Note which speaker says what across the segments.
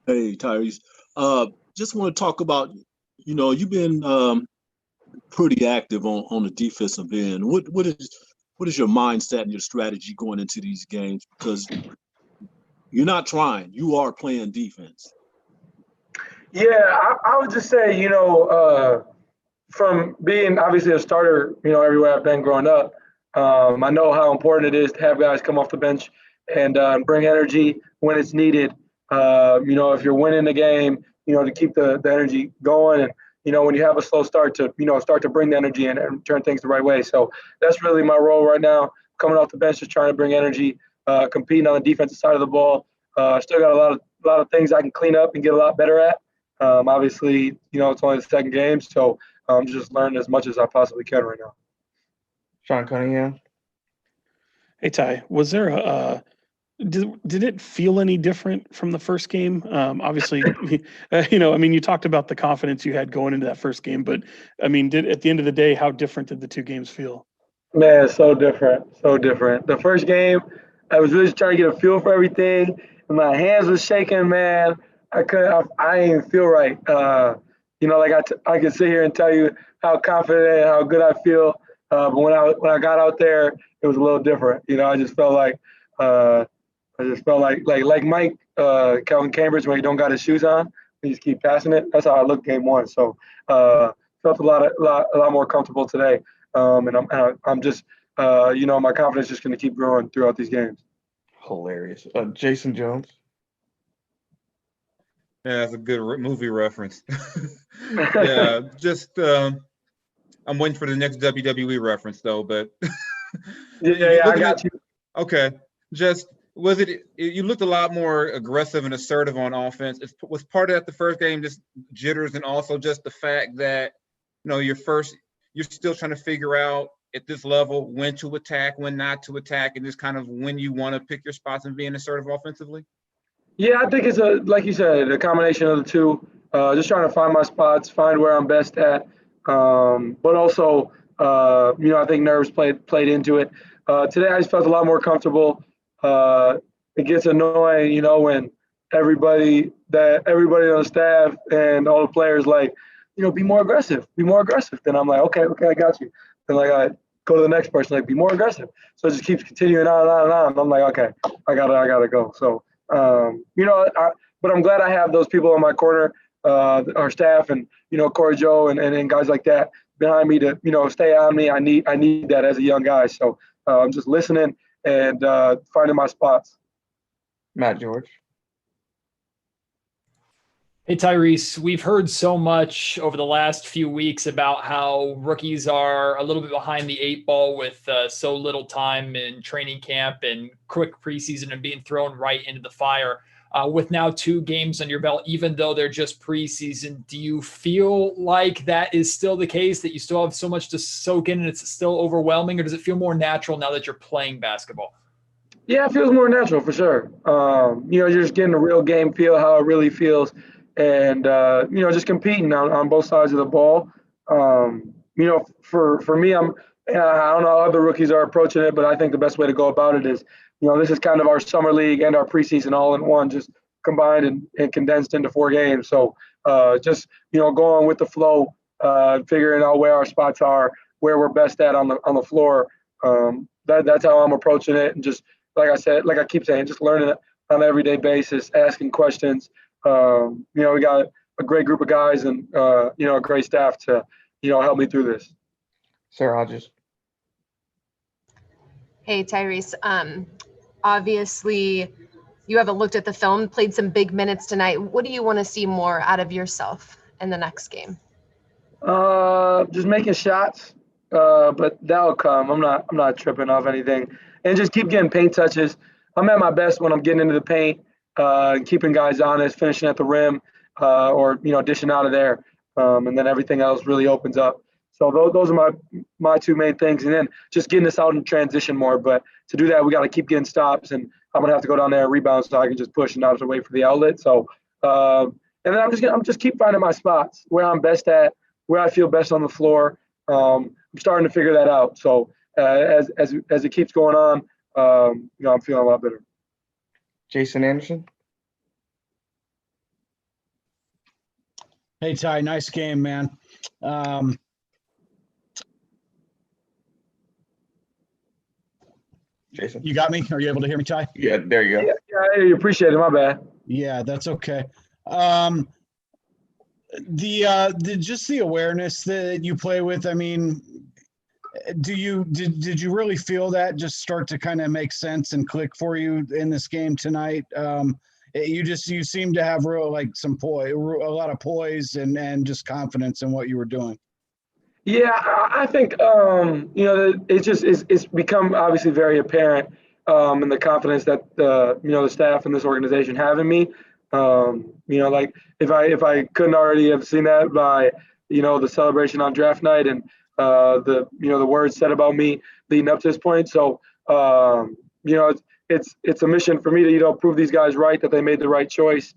Speaker 1: Hey, Tyrese. Just want to talk about, you've been pretty active on the defensive end. What is your mindset and your strategy going into these games? Because you're not trying, you are playing defense.
Speaker 2: Yeah, I would just say, from being obviously a starter, everywhere I've been growing up, I know how important it is to have guys come off the bench and bring energy when it's needed. If you're winning the game, to keep the energy going. And, when you have a slow start to, start to bring the energy in and turn things the right way. So that's really my role right now, coming off the bench, just trying to bring energy, competing on the defensive side of the ball. Still got a lot of things I can clean up and get a lot better at. Obviously, it's only the second game, so I'm just learning as much as I possibly can right now.
Speaker 3: Sean Cunningham.
Speaker 4: Hey Ty, was there did it feel any different from the first game? Obviously, you talked about the confidence you had going into that first game, but at the end of the day, how different did the two games feel?
Speaker 2: Man, so different, so different. The first game, I was really just trying to get a feel for everything, and my hands was shaking, man. I didn't feel right. I could sit here and tell you how confident and how good I feel, but when I got out there, it was a little different. I just felt like like Mike Calvin Cambridge when he don't got his shoes on, he just keep passing it. That's how I looked game one. So felt a lot more comfortable today, I'm just my confidence is just going to keep growing throughout these games.
Speaker 3: Hilarious. Jason Jones.
Speaker 5: Yeah, that's a good movie reference. Yeah, just I'm waiting for the next WWE reference though, but
Speaker 2: yeah, I got you.
Speaker 5: Okay, just was it? You looked a lot more aggressive and assertive on offense. Was part of that the first game just jitters, and also just the fact that you're still trying to figure out at this level when to attack, when not to attack, and just kind of when you want to pick your spots and being assertive offensively.
Speaker 2: Yeah, I think it's like you said, a combination of the two. Just trying to find my spots, find where I'm best at, but also, I think nerves played into it. Today, I just felt a lot more comfortable. It gets annoying, when everybody on the staff and all the players be more aggressive, be more aggressive. Then I'm like, okay, I got you. Then I go to the next person, be more aggressive. So it just keeps continuing on and on and on. I'm like, okay, I gotta go. So. But I'm glad I have those people in my corner, our staff and, Corey Joe and guys like that behind me to, stay on me. I need that as a young guy. So I'm just listening and finding my spots.
Speaker 3: Matt George.
Speaker 6: Hey, Tyrese, we've heard so much over the last few weeks about how rookies are a little bit behind the eight ball with so little time in training camp and quick preseason and being thrown right into the fire. With now 2 games on your belt, even though they're just preseason, do you feel like that is still the case, that you still have so much to soak in and it's still overwhelming, or does it feel more natural now that you're playing basketball?
Speaker 2: Yeah, it feels more natural for sure. You're just getting a real game feel, how it really feels. And just competing on both sides of the ball. For me, I don't know how other rookies are approaching it, but I think the best way to go about it is, this is kind of our summer league and our preseason all in one, just combined and condensed into 4 games. So just going with the flow, figuring out where our spots are, where we're best at on the floor. That's how I'm approaching it, and just like I keep saying, just learning it on an everyday basis, asking questions. We got a great group of guys and, a great staff to, help me through this.
Speaker 3: Sarah Hodges.
Speaker 7: Hey, Tyrese. Obviously, you haven't looked at the film, played some big minutes tonight. What do you want to see more out of yourself in the next game?
Speaker 2: Just making shots, but that'll come. I'm not tripping off anything, and just keep getting paint touches. I'm at my best when I'm getting into the paint. Keeping guys honest, finishing at the rim, or dishing out of there, and then everything else really opens up. So those are my 2 main things, and then just getting us out in transition more. But to do that, we got to keep getting stops, and I'm gonna have to go down there and rebound so I can just push and not have to wait for the outlet. So, and then I'm just keep finding my spots where I'm best at, where I feel best on the floor. I'm starting to figure that out. So as it keeps going on, I'm feeling a lot better.
Speaker 3: Jason Anderson.
Speaker 8: Hey, Ty, nice game, man.
Speaker 3: Jason.
Speaker 8: You got me? Are you able to hear me, Ty?
Speaker 3: Yeah, there you go.
Speaker 2: Yeah, I appreciate it. My bad.
Speaker 8: Yeah, that's okay. Just the awareness that you play with, I mean, did you really feel that just start to kind of make sense and click for you in this game tonight? You seem to have real like a lot of poise and just confidence in what you were doing.
Speaker 2: Yeah, I think it's become obviously very apparent in the confidence that the staff and this organization have in me. Like if I couldn't already have seen that by the celebration on draft night and the words said about me leading up to this point. So it's a mission for me to prove these guys right that they made the right choice,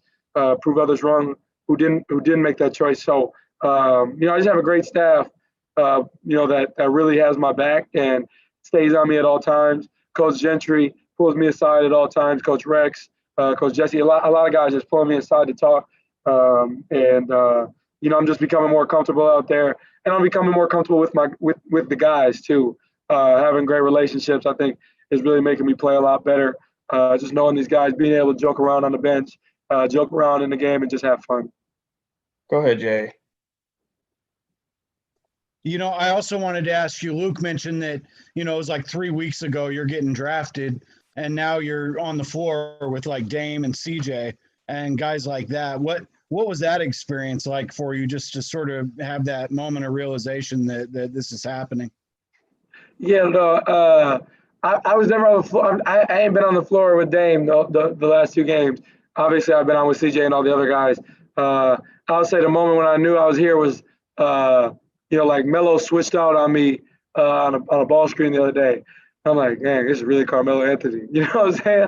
Speaker 2: prove others wrong who didn't make that choice. So I just have a great staff. That really has my back and stays on me at all times. Coach Gentry pulls me aside at all times. Coach Rex, Coach Jesse, a lot of guys just pulling me aside to talk. I'm just becoming more comfortable out there, and I'm becoming more comfortable with the guys too. Having great relationships, I think, is really making me play a lot better. Just knowing these guys, being able to joke around on the bench, joke around in the game, and just have fun.
Speaker 3: Go ahead, Jay.
Speaker 8: I also wanted to ask you, Luke mentioned that, it was like 3 weeks ago you're getting drafted and now you're on the floor with like Dame and CJ and guys like that. What was that experience like for you, just to sort of have that moment of realization that this is happening?
Speaker 2: Yeah, no, I was never on the floor. I ain't been on the floor with Dame the last 2 games. Obviously, I've been on with CJ and all the other guys. I would say the moment when I knew I was here was like Melo switched out on me on a ball screen the other day. I'm like, man, this is really Carmelo Anthony. You know what I'm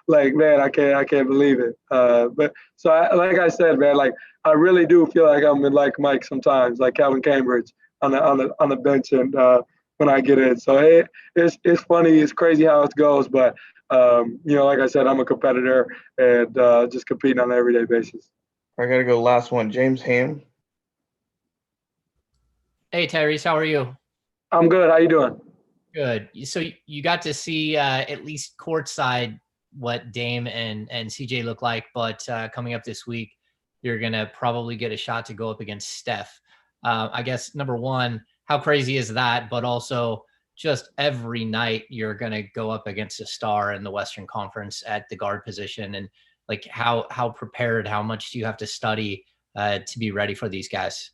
Speaker 2: saying? Man, I can't believe it. But so like I said, man, like I really do feel like I'm like Mike sometimes, like Calvin Cambridge on the bench and when I get in. So it's funny, it's crazy how it goes, but like I said, I'm a competitor and just competing on an everyday basis.
Speaker 3: I gotta go last one. James Ham.
Speaker 9: Hey, Tyrese, how are you?
Speaker 2: I'm good. How you doing?
Speaker 9: Good. So you got to see at least courtside what Dame and CJ look like, but coming up this week, you're going to probably get a shot to go up against Steph. I guess, number one, how crazy is that? But also just every night you're going to go up against a star in the Western Conference at the guard position. And like how prepared, how much do you have to study to be ready for these guys?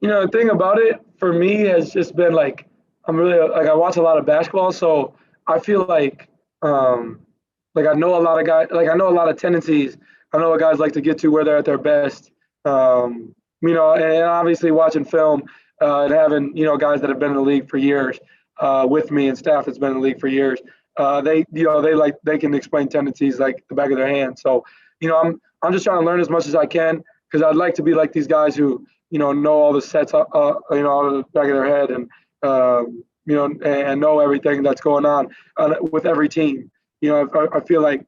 Speaker 2: The thing about it for me has just been like, I'm really like, I watch a lot of basketball. So I feel like I know a lot of guys, like I know a lot of tendencies. I know what guys like to get to where they're at their best. And obviously watching film and having, guys that have been in the league for years with me and staff that's been in the league for years. They can explain tendencies like the back of their hand. So, I'm just trying to learn as much as I can because I'd like to be like these guys who, know all the sets, out of the back of their head and, and know everything that's going on with every team. I feel like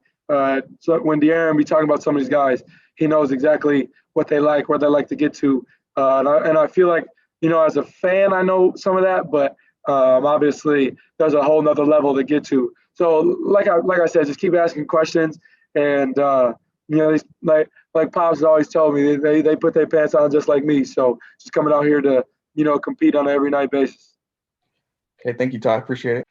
Speaker 2: so when De'Aaron be talking about some of these guys, he knows exactly what they like, where they like to get to. And I feel like, as a fan, I know some of that, but obviously there's a whole nother level to get to. So like I said, just keep asking questions and, like Pops always told me, they put their pants on just like me. So just coming out here to, compete on an every night basis.
Speaker 3: Okay, thank you, Ty. Appreciate it.